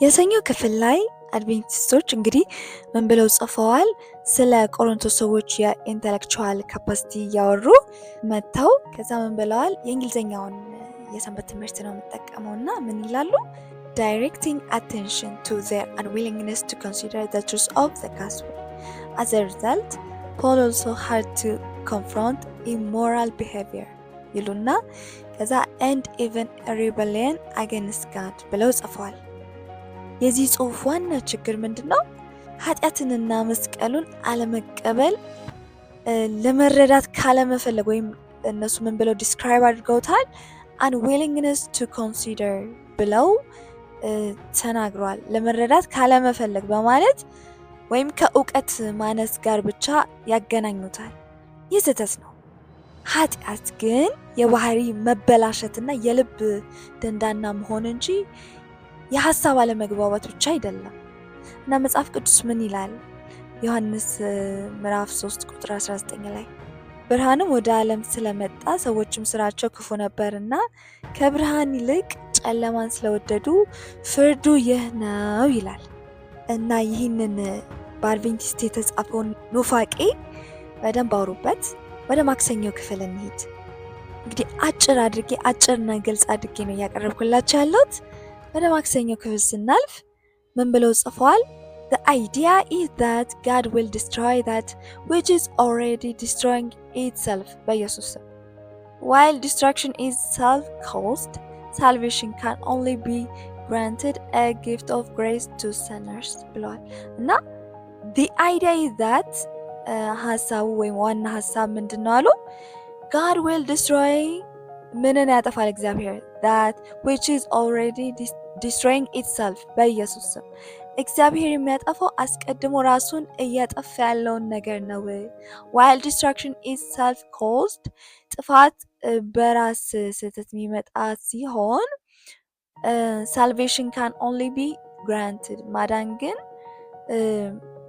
የሰኞ ክፍል ላይ አድቬንቲስቶች እንግዲህ ምን ብለው ጽፈዋል? ስለ ቆሮንቶስ ሰዎች የኢንተሌክቹዋል ካፓሲቲ እያወሩ መጥተው ከዛ ምን ብለዋል? የእንግሊዝኛውን የሰንበት ትምህርት ነው የምጠቀመው እና ምን ይላሉ? Directing attention to their unwillingness to consider the truth of the gospel. As a result, Paul also had to confront immoral behavior ይሉና ከዛ and even a rebellion against God ብለው ጽፈዋል። የዚህ ጽሑፍ ዋና ችግር ምንድነው? ኃጢአትንና መስቀሉን አለመቀበል፣ ለመረዳት ካለመፈለግ ወይም እነሱ ምን ብለው ዲስክራይብ አድርገውታል? unwillingness to consider ብለው ተናግረዋል። ለመረዳት ካለመፈለግ በማለት ወይም ከእውቀት ማነስ ጋር ብቻ ያገናኙታል። ይህ ስህተት ነው። ኃጢአት ግን የባህሪ መበላሸትና የልብ ደንዳና መሆን እንጂ የሐሳብ አለመግባባት ብቻ አይደለም። እና መጽሐፍ ቅዱስ ምን ይላል? ዮሐንስ ምዕራፍ 3 ቁጥር 19 ላይ ብርሃንም ወደ ዓለም ስለመጣ ሰዎችም ስራቸው ክፉ ነበርና ከብርሃን ይልቅ ጨለማን ስለወደዱ ፍርዱ ይህ ነው ይላል። እና ይህንን በአድቬንቲስት የተጻፈውን ኑፋቄ በደንብ አውሩበት። ወደ ማክሰኞ ክፍል እንሂድ። እንግዲህ አጭርና ግልጽ አድርጌ ነው እያቀረብኩላችሁ ያለሁት። ወደ ማክሰኞ ክፍል ስናልፍ ምን ብለው ጽፈዋል? The idea is that God will destroy that which is already destroying itself በኢየሱስ ስም። While destruction is self-caused, salvation can only be granted a gift of grace to sinners ብለዋል። እና the idea is that ሀሳቡ ወይም ዋና ሀሳብ ምንድን ነው አሉ? God will destroy ምንን ያጠፋል እግዚአብሔር? That which is already destroying itself በኢየሱስ ስም። እግዚአብሔር የሚያጠፋው አስቀድሞ ራሱን እያጠፋ ያለውን ነገር ነው። While destruction is self-caused, ጥፋት በራስ ስህተት የሚመጣ ሲሆን salvation can only be granted ማዳን ግን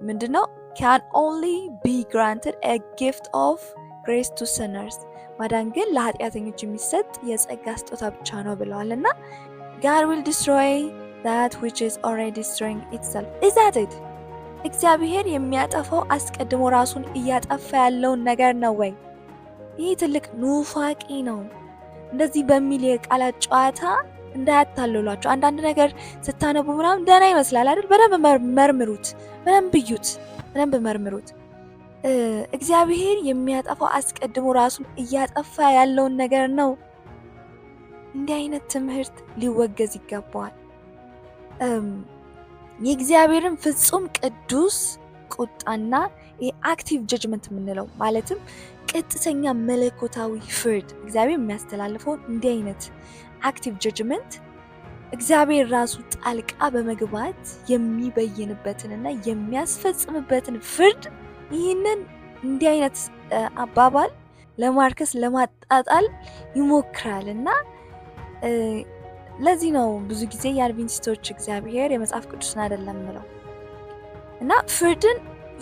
ምንድነው? Can only be granted a gift of grace to sinners ማዳን ግን ለኃጢአተኞች የሚሰጥ የጸጋ ስጦታ ብቻ ነው ብለዋል። እና God will destroy that which is already destroying itself. Is that it? እግዚአብሔር የሚያጠፋው አስቀድሞ ራሱን እያጠፋ ያለውን ነገር ነው ወይ? ይህ ትልቅ ኑፋቄ ነው። እንደዚህ በሚል የቃላት ጨዋታ እንዳያታልሏቸው። አንዳንድ ነገር ስታነቡ ምናምን ደህና ይመስላል አይደል? በደንብ መርምሩት፣ በደንብ መርምሩት። እግዚአብሔር የሚያጠፋው አስቀድሞ ራሱን እያጠፋ ያለውን ነገር ነው። እንዲህ አይነት ትምህርት ሊወገዝ ይገባዋል። የእግዚአብሔርን ፍጹም ቅዱስ ቁጣና የአክቲቭ ጀጅመንት የምንለው ማለትም ቀጥተኛ መለኮታዊ ፍርድ እግዚአብሔር የሚያስተላልፈውን እንዲህ አይነት አክቲቭ ጀጅመንት እግዚአብሔር ራሱ ጣልቃ በመግባት የሚበይንበትንና የሚያስፈጽምበትን ፍርድ ይህንን እንዲህ አይነት አባባል ለማርከስ ለማጣጣል ይሞክራል። እና ለዚህ ነው ብዙ ጊዜ የአድቬንቲስቶች እግዚአብሔር የመጽሐፍ ቅዱስን አይደለም ምለው እና ፍርድን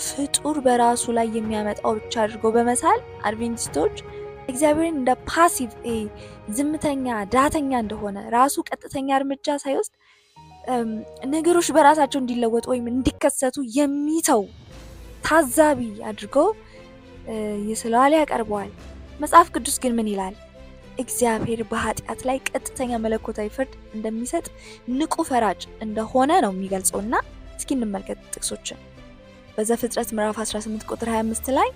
ፍጡር በራሱ ላይ የሚያመጣው ብቻ አድርጎ በመሳል አድቬንቲስቶች እግዚአብሔርን እንደ ፓሲቭ ዝምተኛ ዳተኛ እንደሆነ ራሱ ቀጥተኛ እርምጃ ሳይወስድ ነገሮች በራሳቸው እንዲለወጡ ወይም እንዲከሰቱ የሚተው ታዛቢ አድርጎ ይስለዋል፣ ያቀርበዋል። መጽሐፍ ቅዱስ ግን ምን ይላል? እግዚአብሔር በኃጢአት ላይ ቀጥተኛ መለኮታዊ ፍርድ እንደሚሰጥ ንቁ ፈራጅ እንደሆነ ነው የሚገልጸውና እስኪ እንመልከት ጥቅሶችን። በዘፍጥረት ምዕራፍ 18 ቁጥር 25 ላይ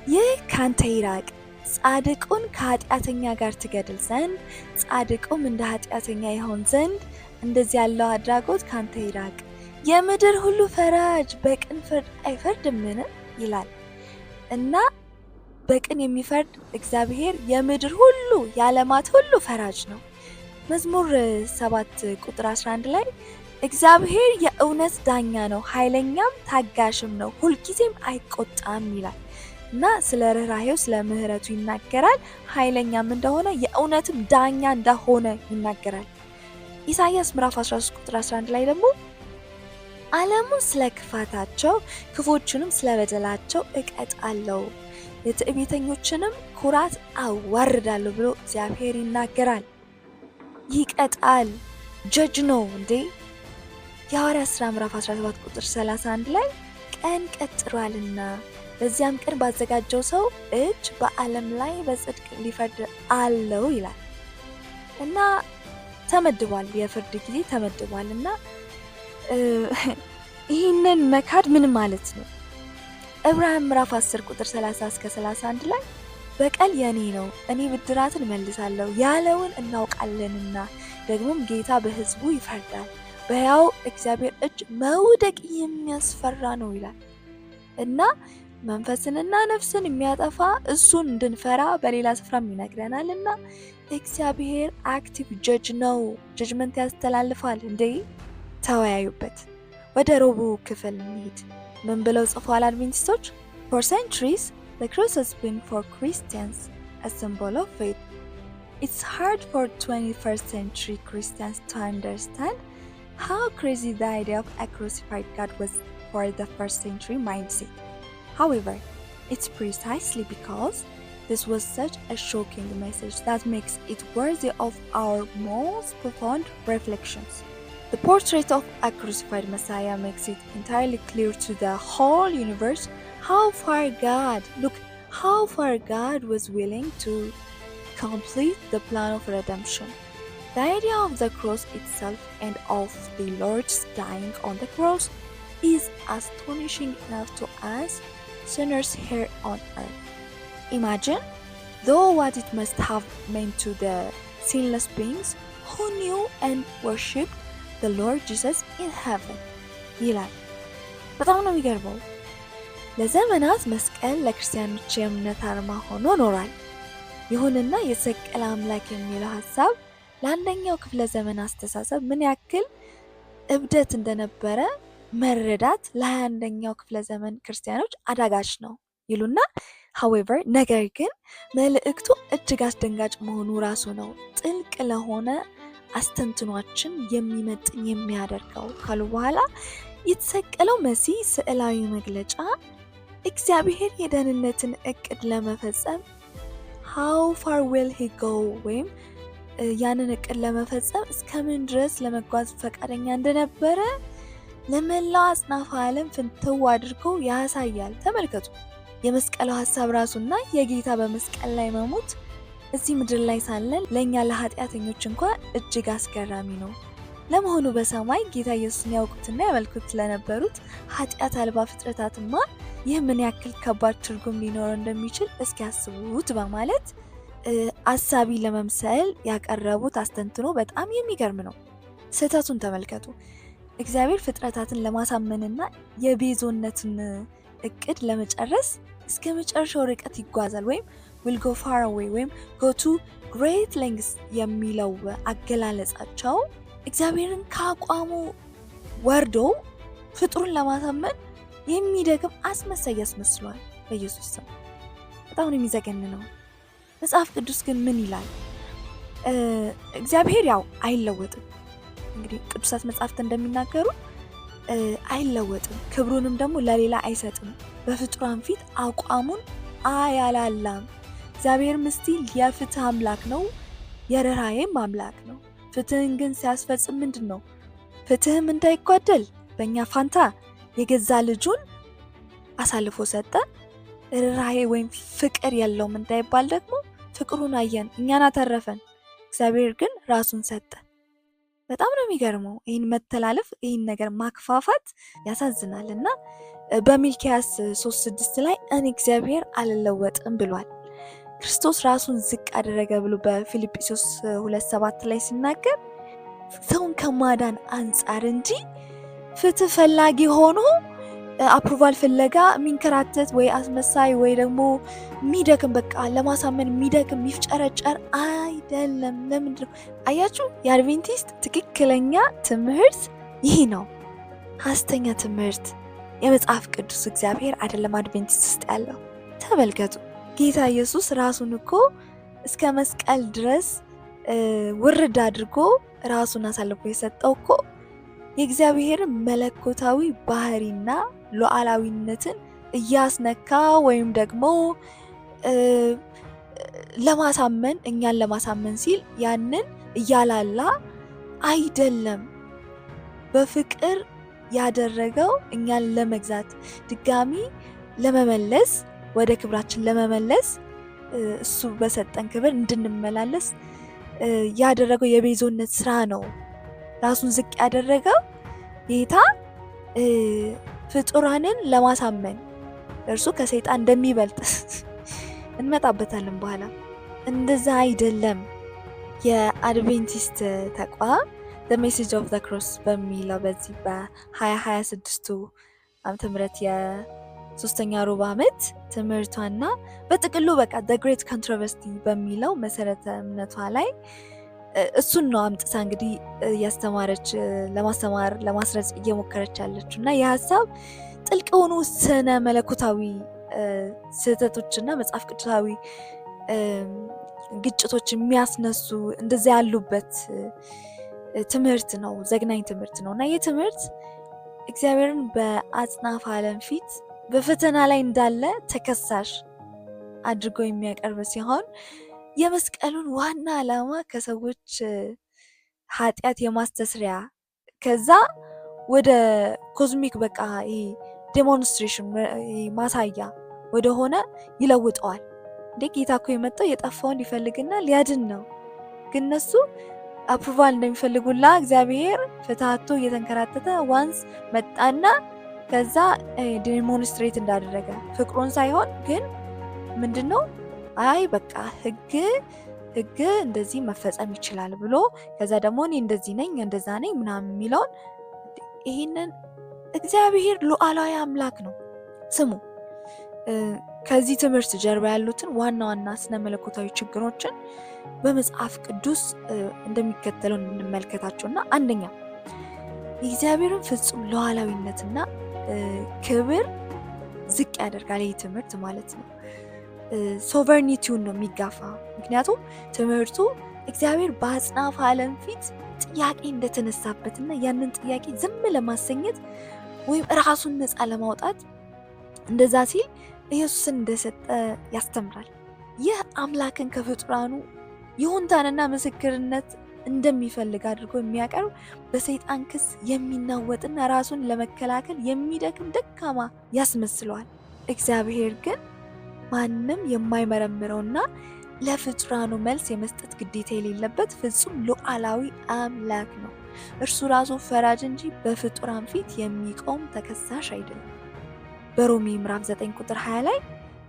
ይህ ካንተ ይራቅ፣ ጻድቁን ከኃጢአተኛ ጋር ትገድል ዘንድ ጻድቁም እንደ ኃጢአተኛ ይሆን ዘንድ እንደዚህ ያለው አድራጎት ካንተ ይራቅ፣ የምድር ሁሉ ፈራጅ በቅን ፍርድ አይፈርድምን ይላል። እና በቅን የሚፈርድ እግዚአብሔር የምድር ሁሉ የዓለማት ሁሉ ፈራጅ ነው። መዝሙር 7 ቁጥር 11 ላይ እግዚአብሔር የእውነት ዳኛ ነው፣ ኃይለኛም ታጋሽም ነው፣ ሁልጊዜም አይቆጣም ይላል። እና ስለ ርኅራኄው ስለ ምሕረቱ ይናገራል። ኃይለኛም እንደሆነ የእውነትም ዳኛ እንደሆነ ይናገራል። ኢሳይያስ ምዕራፍ 13 ቁጥር 11 ላይ ደግሞ ዓለሙን ስለ ክፋታቸው ክፎቹንም ስለ በደላቸው እቀጣለሁ፣ የትዕቢተኞችንም ኩራት አዋርዳለሁ ብሎ እግዚአብሔር ይናገራል። ይቀጣል። ጀጅ ነው እንዴ? የሐዋርያት ሥራ ምዕራፍ 17 ቁጥር 31 ላይ ቀን ቀጥሯልና በዚያም ቀን ባዘጋጀው ሰው እጅ በዓለም ላይ በጽድቅ ሊፈርድ አለው ይላል እና ተመድቧል። የፍርድ ጊዜ ተመድቧል እና ይህንን መካድ ምን ማለት ነው? ዕብራውያን ምዕራፍ 10 ቁጥር 30 እስከ 31 ላይ በቀል የኔ ነው፣ እኔ ብድራትን እመልሳለሁ ያለውን እናውቃለንና ደግሞም ጌታ በሕዝቡ ይፈርዳል፣ በሕያው እግዚአብሔር እጅ መውደቅ የሚያስፈራ ነው ይላል እና መንፈስንና ነፍስን የሚያጠፋ እሱን እንድንፈራ በሌላ ስፍራም ይነግረናል እና እግዚአብሔር አክቲቭ ጀጅ ነው። ጀጅመንት ያስተላልፋል እንዴ! ተወያዩበት። ወደ ረቡዕ ክፍል እንሂድ። ምን ብለው ጽፈዋል አድቬንቲስቶች? For centuries, the cross has been for Christians a symbol of faith. It's hard for 21st century Christians to understand how crazy the idea of a crucified God was for the first century mindset. However, it's precisely because this was such a shocking message that makes it worthy of our most profound reflections. The portrait of a crucified Messiah makes it entirely clear to the whole universe how far God was willing to complete the plan of redemption. The idea of the cross itself and of the Lord's dying on the cross is astonishing enough to us sinners here on earth. Imagine, though, what it must have meant to the sinless beings who knew and worshipped the Lord Jesus in heaven. ይላል። በጣም ነው የሚገርመው። ለዘመናት መስቀል ለክርስቲያኖች የእምነት አርማ ሆኖ ኖሯል። ይሁንና የተሰቀለ አምላክ የሚለው ሀሳብ ለአንደኛው ክፍለ ዘመን አስተሳሰብ ምን ያክል እብደት እንደነበረ መረዳት ለ21ኛው ክፍለ ዘመን ክርስቲያኖች አዳጋች ነው ይሉና however ነገር ግን መልእክቱ እጅግ አስደንጋጭ መሆኑ ራሱ ነው ጥልቅ ለሆነ አስተንትኗችን የሚመጥን የሚያደርገው ካሉ በኋላ የተሰቀለው መሲህ ስዕላዊ መግለጫ እግዚአብሔር የደህንነትን እቅድ ለመፈጸም how far will he go ወይም ያንን እቅድ ለመፈጸም እስከምን ድረስ ለመጓዝ ፈቃደኛ እንደነበረ ለመላው አጽናፈ ዓለም ፍንትው አድርጎ ያሳያል። ተመልከቱ። የመስቀሉ ሐሳብ ራሱና የጌታ በመስቀል ላይ መሞት እዚህ ምድር ላይ ሳለን ለኛ ለኃጢአተኞች እንኳን እጅግ አስገራሚ ነው። ለመሆኑ በሰማይ ጌታ ኢየሱስን ያውቁትና ያመልኩት ለነበሩት ኃጢአት አልባ ፍጥረታትማ ይህ ምን ያክል ከባድ ትርጉም ሊኖረው እንደሚችል እስኪ ያስቡት በማለት አሳቢ ለመምሰል ያቀረቡት አስተንትኖ በጣም የሚገርም ነው። ስህተቱን ተመልከቱ። እግዚአብሔር ፍጥረታትን ለማሳመንና የቤዞነትን እቅድ ለመጨረስ እስከ መጨረሻው ርቀት ይጓዛል ወይም will go far away ወይም go to great lengths የሚለው አገላለጻቸው እግዚአብሔርን ከአቋሙ ወርዶ ፍጥሩን ለማሳመን የሚደግም አስመሳይ ያስመስሏል። በኢየሱስ ስም በጣም ነው የሚዘገንነው። መጽሐፍ ቅዱስ ግን ምን ይላል? እግዚአብሔር ያው አይለወጥም። እንግዲህ ቅዱሳት መጽሐፍት እንደሚናገሩ አይለወጥም፣ ክብሩንም ደግሞ ለሌላ አይሰጥም፣ በፍጡራን ፊት አቋሙን አያላላም። እግዚአብሔር ምስቲል የፍትህ አምላክ ነው፣ የርኅራኄም አምላክ ነው። ፍትህን ግን ሲያስፈጽም ምንድን ነው? ፍትህም እንዳይጓደል በእኛ ፋንታ የገዛ ልጁን አሳልፎ ሰጠ። ርኅራኄ ወይም ፍቅር የለውም እንዳይባል ደግሞ ፍቅሩን አየን፣ እኛን አተረፈን። እግዚአብሔር ግን ራሱን ሰጠ። በጣም ነው የሚገርመው። ይህን መተላለፍ፣ ይህን ነገር ማክፋፋት ያሳዝናል እና በሚልክያስ 3:6 ላይ እኔ እግዚአብሔር አልለወጥም ብሏል። ክርስቶስ ራሱን ዝቅ አደረገ ብሎ በፊልጵስዩስ 2:7 ላይ ሲናገር ሰውን ከማዳን አንጻር እንጂ ፍትህ ፈላጊ ሆኖ አፕሩቫል ፍለጋ የሚንከራተት ወይ አስመሳይ ወይ ደግሞ የሚደክም በቃ ለማሳመን የሚደክም የሚፍጨረጨር አይደለም። ለምንድን ነው አያችሁ? የአድቬንቲስት ትክክለኛ ትምህርት ይህ ነው። ሐሰተኛ ትምህርት የመጽሐፍ ቅዱስ እግዚአብሔር አይደለም አድቬንቲስት ውስጥ ያለው። ተመልከቱ። ጌታ ኢየሱስ ራሱን እኮ እስከ መስቀል ድረስ ውርድ አድርጎ ራሱን አሳልፎ የሰጠው እኮ የእግዚአብሔር መለኮታዊ ባህሪና ሉዓላዊነትን እያስነካ ወይም ደግሞ ለማሳመን እኛን ለማሳመን ሲል ያንን እያላላ አይደለም። በፍቅር ያደረገው እኛን ለመግዛት ድጋሚ ለመመለስ ወደ ክብራችን ለመመለስ እሱ በሰጠን ክብር እንድንመላለስ ያደረገው የቤዞነት ስራ ነው። ራሱን ዝቅ ያደረገው ጌታ ፍጡራንን ለማሳመን እርሱ ከሰይጣን እንደሚበልጥ እንመጣበታለን በኋላ። እንደዛ አይደለም። የአድቬንቲስት ተቋም The Message of the Cross በሚለው በዚህ በ2026 ዓመተ ምህረት የሶስተኛ ሩብ ዓመት ትምህርቷና በጥቅሉ በቃ The Great Controversy በሚለው መሰረተ እምነቷ ላይ እሱን ነው አምጥታ እንግዲህ እያስተማረች ለማስተማር ለማስረጽ እየሞከረች ያለችው እና የሀሳብ ጥልቅ የሆኑ ስነ መለኮታዊ ስህተቶችና መጽሐፍ ቅዱሳዊ ግጭቶች የሚያስነሱ እንደዚያ ያሉበት ትምህርት ነው። ዘግናኝ ትምህርት ነው እና ይህ ትምህርት እግዚአብሔርን በአጽናፈ ዓለም ፊት በፈተና ላይ እንዳለ ተከሳሽ አድርጎ የሚያቀርብ ሲሆን የመስቀሉን ዋና ዓላማ ከሰዎች ኃጢአት የማስተስሪያ ከዛ ወደ ኮዝሚክ በቃ ዴሞንስትሬሽን ማሳያ ወደ ሆነ ይለውጠዋል። እንዴ ጌታ እኮ የመጣው የጠፋውን ሊፈልግና ሊያድን ነው። ግን እነሱ አፕሩቫል እንደሚፈልጉላ እግዚአብሔር ፍትሃቶ እየተንከራተተ ዋንስ መጣና ከዛ ዴሞንስትሬት እንዳደረገ ፍቅሩን ሳይሆን ግን ምንድነው አይ በቃ ህግ እንደዚህ መፈጸም ይችላል ብሎ ከዛ ደግሞ እኔ እንደዚህ ነኝ እንደዛ ነኝ ምናምን የሚለውን ይሄንን እግዚአብሔር ሉዓላዊ አምላክ ነው። ስሙ ከዚህ ትምህርት ጀርባ ያሉትን ዋና ዋና ስነ መለኮታዊ ችግሮችን በመጽሐፍ ቅዱስ እንደሚከተለው እንመልከታቸውና አንደኛ የእግዚአብሔርን ፍጹም ሉዓላዊነትና ክብር ዝቅ ያደርጋል። ይህ ትምህርት ማለት ነው ሶቨርኒቲውን ነው የሚጋፋ። ምክንያቱም ትምህርቱ እግዚአብሔር በአጽናፈ ዓለም ፊት ጥያቄ እንደተነሳበትና ያንን ጥያቄ ዝም ለማሰኘት ወይም ራሱን ነፃ ለማውጣት እንደዛ ሲል ኢየሱስን እንደሰጠ ያስተምራል። ይህ አምላክን ከፍጡራኑ ይሁንታንና ምስክርነት እንደሚፈልግ አድርጎ የሚያቀርብ በሰይጣን ክስ የሚናወጥና ራሱን ለመከላከል የሚደክም ደካማ ያስመስለዋል። እግዚአብሔር ግን ማንም የማይመረምረውና ለፍጡራኑ መልስ የመስጠት ግዴታ የሌለበት ፍጹም ሉዓላዊ አምላክ ነው። እርሱ ራሱ ፈራጅ እንጂ በፍጡራን ፊት የሚቆም ተከሳሽ አይደለም። በሮሜ ምዕራፍ 9 ቁጥር 20 ላይ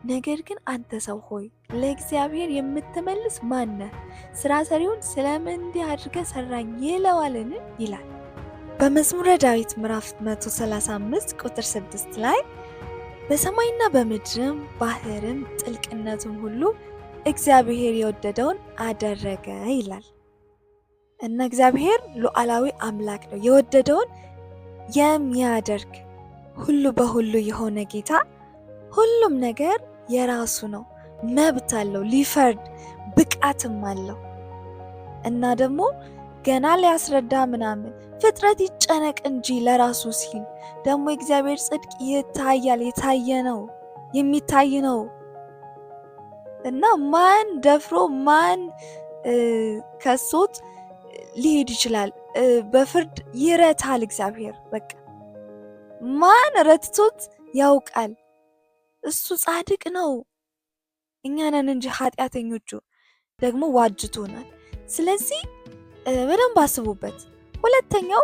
ነገር ግን አንተ ሰው ሆይ ለእግዚአብሔር የምትመልስ ማን ነህ? ስራ ሰሪውን ስለምን እንዲህ አድርገህ ሰራኝ ይለዋልን? ይላል። በመዝሙረ ዳዊት ምዕራፍ 135 ቁጥር 6 ላይ በሰማይና በምድርም ባህርም ጥልቅነቱም ሁሉ እግዚአብሔር የወደደውን አደረገ ይላል። እና እግዚአብሔር ሉዓላዊ አምላክ ነው። የወደደውን የሚያደርግ ሁሉ በሁሉ የሆነ ጌታ፣ ሁሉም ነገር የራሱ ነው። መብት አለው፣ ሊፈርድ ብቃትም አለው። እና ደግሞ ገና ሊያስረዳ ምናምን ፍጥረት ይጨነቅ እንጂ ለራሱ ሲል ደግሞ የእግዚአብሔር ጽድቅ ይታያል፣ የታየ ነው፣ የሚታይ ነው። እና ማን ደፍሮ ማን ከሶት ሊሄድ ይችላል? በፍርድ ይረታል እግዚአብሔር። በቃ ማን ረትቶት ያውቃል? እሱ ጻድቅ ነው። እኛ ነን እንጂ ኃጢአተኞቹ ደግሞ ዋጅቶናል። ስለዚህ በደንብ አስቡበት። ሁለተኛው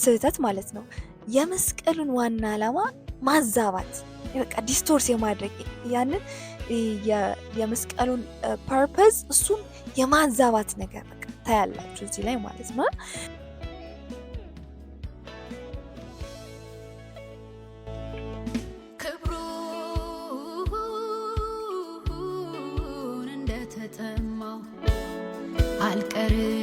ስህተት ማለት ነው የመስቀሉን ዋና ዓላማ ማዛባት፣ በቃ ዲስቶርስ የማድረግ ያንን የመስቀሉን ፐርፐዝ እሱን የማዛባት ነገር በቃ ታያላችሁ እዚህ ላይ ማለት ነው። ክብሩን እንደተጠማው አልቀርም